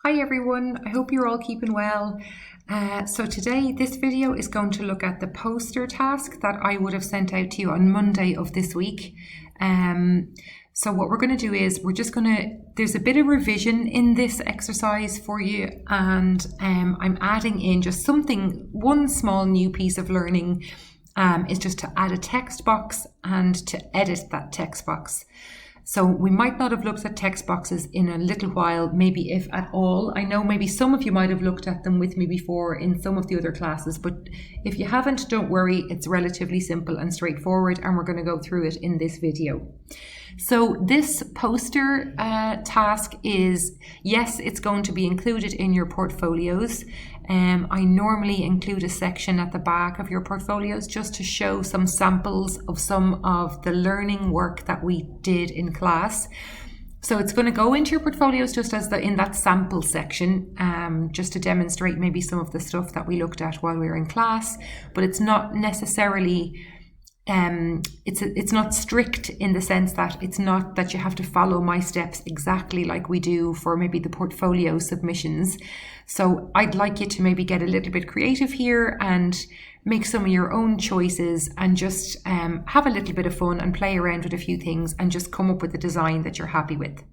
Hi everyone, I hope you're all keeping well. So today this video is going to look at the poster task that I would have sent out to you on Monday of this week. So what we're going to do is there's a bit of revision in this exercise for you, and I'm adding in just one small new piece of learning is just to add a text box and to edit that text box. So we might not have looked at text boxes in a little while, maybe if at all. I know maybe some of you might have looked at them with me before in some of the other classes, but if you haven't, don't worry, it's relatively simple and straightforward, and we're going to go through it in this video. So this poster task is, yes, it's going to be included in your portfolios. I normally include a section at the back of your portfolios just to show some samples of some of the learning work that we did in class. So it's going to go into your portfolios just as in that sample section, just to demonstrate maybe some of the stuff that we looked at while we were in class, but it's not necessarily it's not strict in the sense that it's not that you have to follow my steps exactly like we do for maybe the portfolio submissions. So I'd like you to maybe get a little bit creative here and make some of your own choices and just have a little bit of fun and play around with a few things and just come up with a design that you're happy with.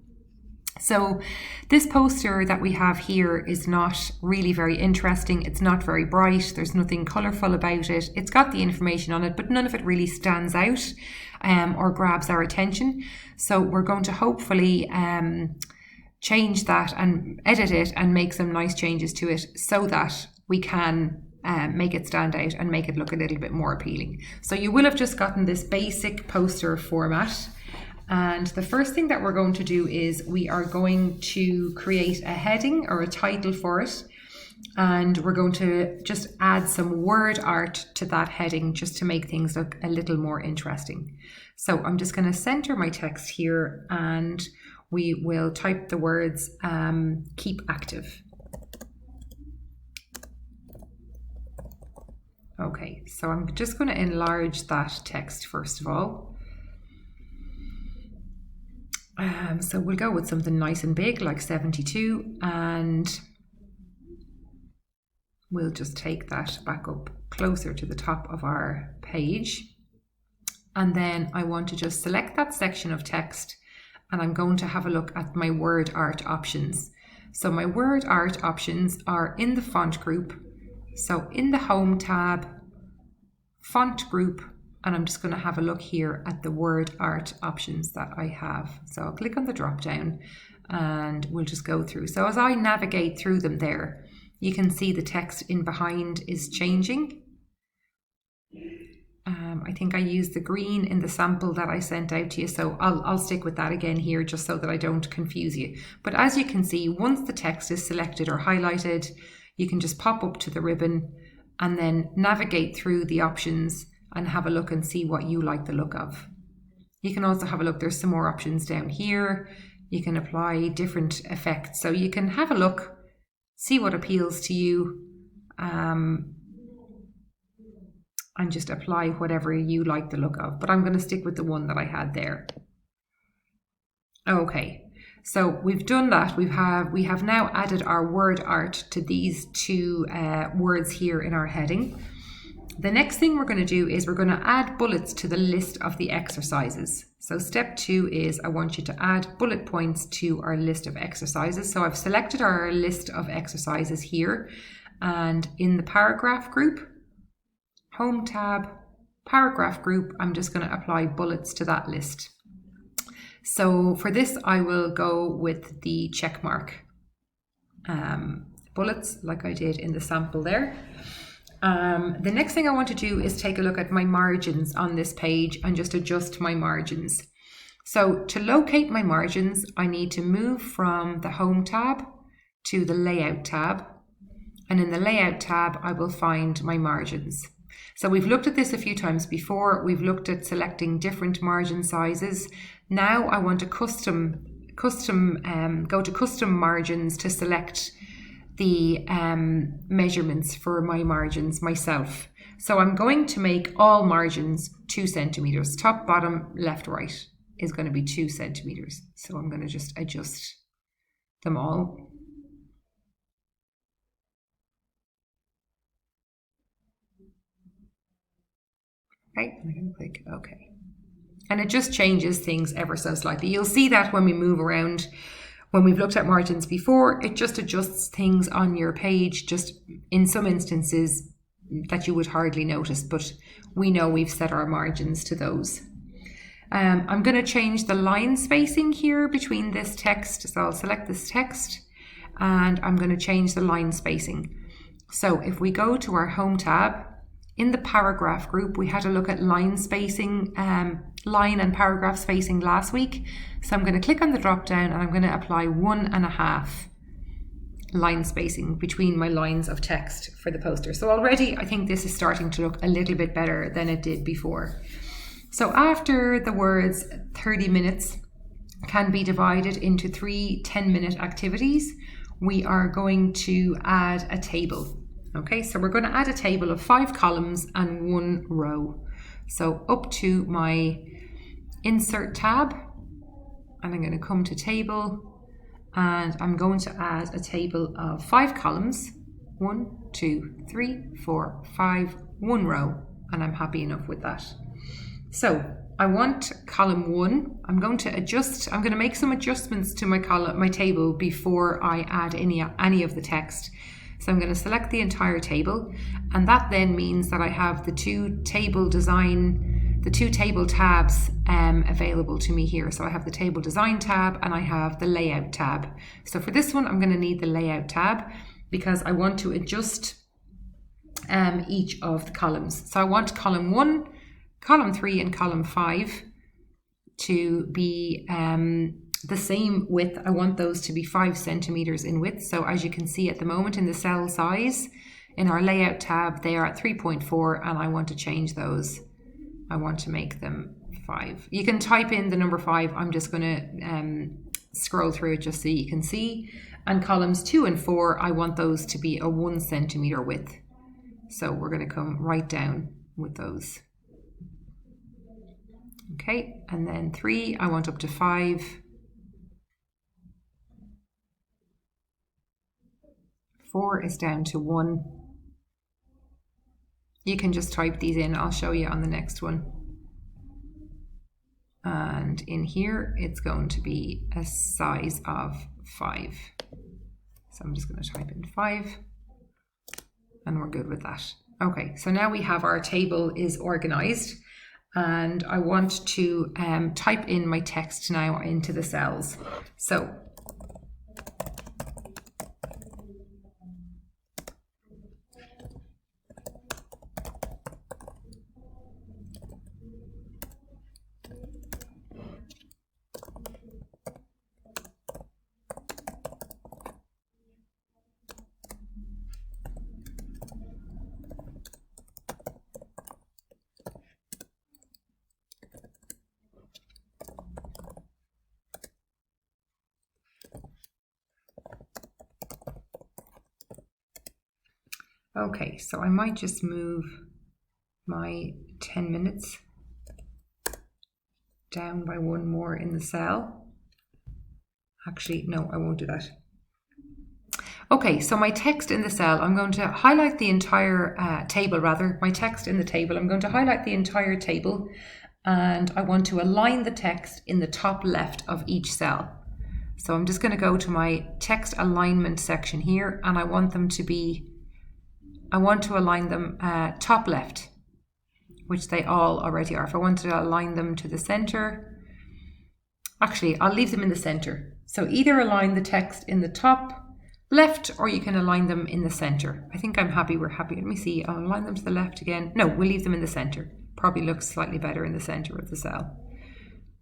So this poster that we have here is not really very interesting. It's not very bright. There's nothing colourful about it. It's got the information on it, but none of it really stands out or grabs our attention. So we're going to hopefully change that and edit it and make some nice changes to it so that we can make it stand out and make it look a little bit more appealing. So you will have just gotten this basic poster format. And the first thing that we're going to do is we are going to create a heading or a title for it. And we're going to just add some word art to that heading just to make things look a little more interesting. So I'm just going to center my text here and we will type the words keep active. Okay, so I'm just going to enlarge that text first of all. So we'll go with something nice and big like 72, and we'll just take that back up closer to the top of our page. And then I want to just select that section of text and I'm going to have a look at my word art options. So my word art options are in the font group. So in the home tab, font group, and I'm just going to have a look here at the word art options that I have. So I'll click on the drop down and we'll just go through. So as I navigate through them there, you can see the text in behind is changing. I think I used the green in the sample that I sent out to you, so I'll stick with that again here just so that I don't confuse you. But as you can see, once the text is selected or highlighted, you can just pop up to the ribbon and then navigate through the options and have a look and see what you like the look of. You can also have a look, there's some more options down here. You can apply different effects. So you can have a look, see what appeals to you, and just apply whatever you like the look of. But I'm going to stick with the one that I had there. Okay, so we've done that. We have now added our word art to these two words here in our heading. The next thing we're going to do is we're going to add bullets to the list of the exercises. So step 2 is I want you to add bullet points to our list of exercises. So I've selected our list of exercises here, and in the paragraph group, home tab, paragraph group, I'm just going to apply bullets to that list. So for this, I will go with the check mark bullets like I did in the sample there. The next thing I want to do is take a look at my margins on this page and just adjust my margins. So to locate my margins, I need to move from the home tab to the layout tab. And in the layout tab, I will find my margins. So we've looked at this a few times before. We've looked at selecting different margin sizes. Now I want to go to custom margins to select the measurements for my margins myself. So I'm going to make all margins 2 centimeters. Top, bottom, left, right is going to be 2 centimeters. So I'm going to just adjust them all. Okay, I'm going to click OK. And it just changes things ever so slightly. You'll see that when we move around, when we've looked at margins before, it just adjusts things on your page, just in some instances that you would hardly notice, but we know we've set our margins to those. I'm going to change the line spacing here between this text. So I'll select this text and I'm going to change the line spacing. So if we go to our home tab, in the paragraph group, we had a look at line spacing, line and paragraph spacing last week. So I'm going to click on the drop down and I'm going to apply 1.5 line spacing between my lines of text for the poster. So already I think this is starting to look a little bit better than it did before. So after the words 30 minutes can be divided into 3 10-minute activities, we are going to add a table. Okay, so we're going to add a table of 5 columns and 1 row. So up to my Insert tab, and I'm going to come to Table, and I'm going to add a table of 5 columns, 1, 2, 3, 4, 5, 1 row, and I'm happy enough with that. So I want column 1. I'm going to make some adjustments to my table before I add any of the text. So I'm going to select the entire table, and that then means that I have the two table tabs available to me here. So I have the table design tab and I have the layout tab. So for this one, I'm going to need the layout tab because I want to adjust each of the columns. So I want column 1, column 3 and column 5 to be the same width. I want those to be 5 centimeters in width. So as you can see at the moment in the cell size, in our layout tab, they are at 3.4 and I want to change those. I want to make them 5. You can type in the number 5. I'm just going to scroll through it just so you can see. And columns 2 and 4, I want those to be a 1 centimeter width. So we're going to come right down with those. Okay, and then 3, I want up to 5. 4 is down to 1. You can just type these in. I'll show you on the next one. And in here, it's going to be a size of 5. So I'm just going to type in 5 and we're good with that. Okay, so now we have our table is organized and I want to type in my text now into the cells. So okay, so I might just move my 10 minutes down by 1 more in the cell. Actually, no, I won't do that. Okay, so my text in the cell, I'm going to highlight the entire my text in the table. I'm going to highlight the entire table and I want to align the text in the top left of each cell. So I'm just going to go to my text alignment section here and I want to align them top left, which they all already are. If I wanted to align them to the center, actually, I'll leave them in the center. So either align the text in the top left or you can align them in the center. I think I'm happy. We're happy. Let me see. I'll align them to the left again. No, we'll leave them in the center. Probably looks slightly better in the center of the cell.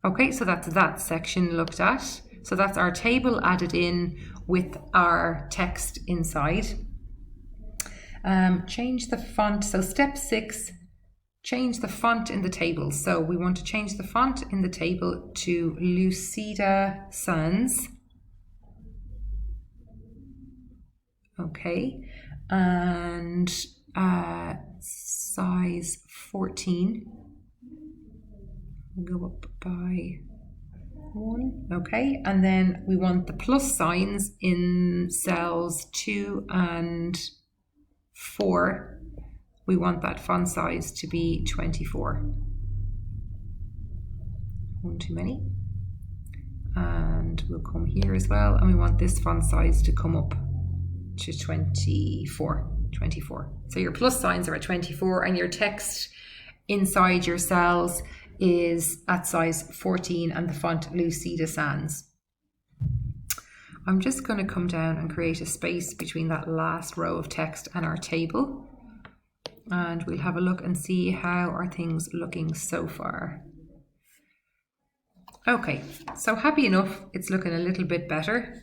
Okay, so that's that section looked at. So that's our table added in with our text inside. Change the font. So step 6, change the font in the table. So we want to change the font in the table to Lucida Sans. Okay, and size 14. We'll go up by 1. Okay, and then we want the plus signs in cells 2 and 4. we want that font size to be 24. One too many. And we'll come here as well, and we want this font size to come up to 24. So your plus signs are at 24, and your text inside your cells is at size 14, and the font Lucida Sans. I'm just going to come down and create a space between that last row of text and our table, and we'll have a look and see how are things looking so far. Okay, so happy enough, it's looking a little bit better.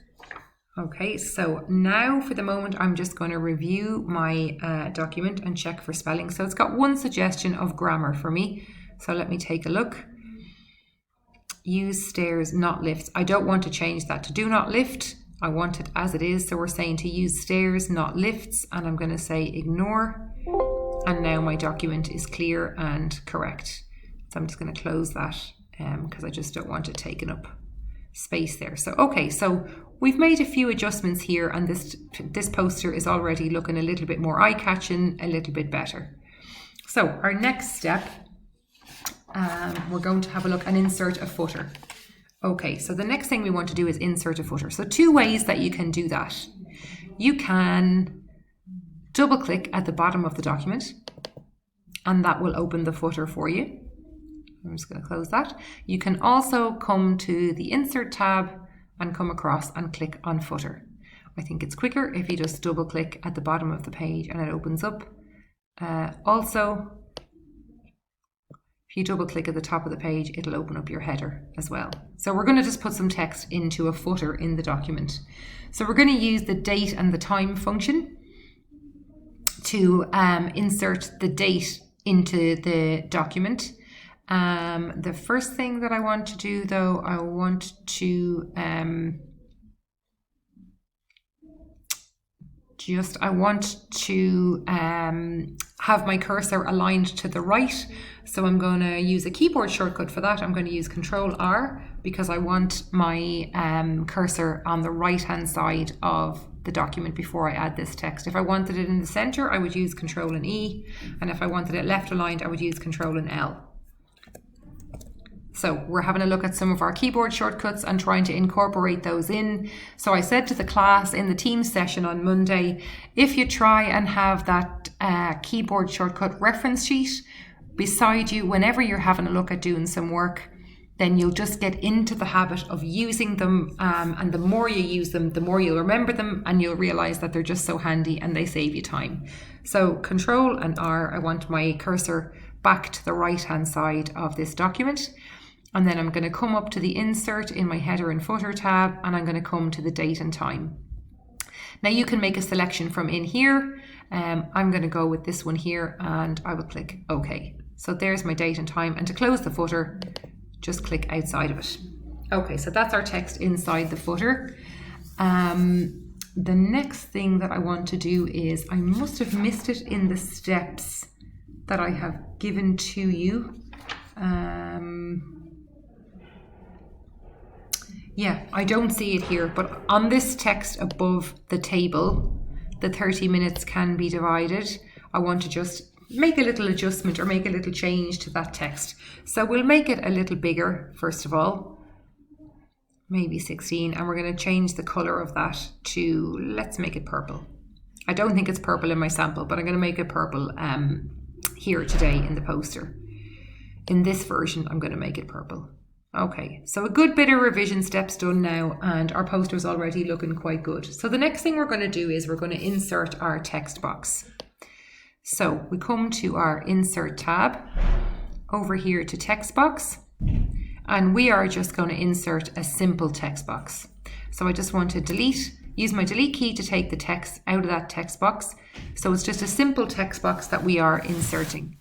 Okay, so now for the moment, I'm just going to review my document and check for spelling. So it's got one suggestion of grammar for me. So let me take a look. Use stairs, not lifts. I don't want to change that to do not lift. I want it as it is. So we're saying to use stairs, not lifts. And I'm going to say ignore. And now my document is clear and correct. So I'm just going to close that because I just don't want it taking up space there. So okay, so we've made a few adjustments here, and this poster is already looking a little bit more eye-catching, a little bit better. So our next step, we're going to have a look and insert a footer. Okay, so the next thing we want to do is insert a footer. So two ways that you can do that. You can double click at the bottom of the document, and that will open the footer for you. I'm just going to close that. You can also come to the Insert tab and come across and click on Footer. I think it's quicker if you just double click at the bottom of the page and it opens up. Also, if you double click at the top of the page, it'll open up your header as well. So we're going to just put some text into a footer in the document. So we're going to use the date and the time function to insert the date into the document. The first thing that I want to do, though, I want to have my cursor aligned to the right. So I'm going to use a keyboard shortcut for that. I'm going to use Control-R because I want my cursor on the right-hand side of the document before I add this text. If I wanted it in the center, I would use Control and E. And if I wanted it left aligned, I would use Control and L. So we're having a look at some of our keyboard shortcuts and trying to incorporate those in. So I said to the class in the Teams session on Monday, if you try and have that keyboard shortcut reference sheet beside you whenever you're having a look at doing some work, then you'll just get into the habit of using them. And the more you use them, the more you'll remember them, and you'll realize that they're just so handy and they save you time. So Control and R, I want my cursor back to the right-hand side of this document. And then I'm going to come up to the Insert in my Header and Footer tab, and I'm going to come to the date and time. Now you can make a selection from in here. I'm going to go with this one here, and I will click OK. So there's my date and time. And to close the footer, just click outside of it. Okay, so that's our text inside the footer. The next thing that I want to do is, I must have missed it in the steps that I have given to you. Yeah, I don't see it here, but on this text above the table, the 30 minutes can be divided. I want to just make a little adjustment or make a little change to that text. So we'll make it a little bigger, first of all, maybe 16, and we're going to change the color of that to, let's make it purple. I don't think it's purple in my sample, but I'm going to make it purple here today in the poster. In this version, I'm going to make it purple. Okay, so a good bit of revision steps done now, and our poster is already looking quite good. So the next thing we're going to do is we're going to insert our text box. So we come to our Insert tab, over here to Text Box, and we are just going to insert a simple text box. So I just want to use my delete key to take the text out of that text box. So it's just a simple text box that we are inserting.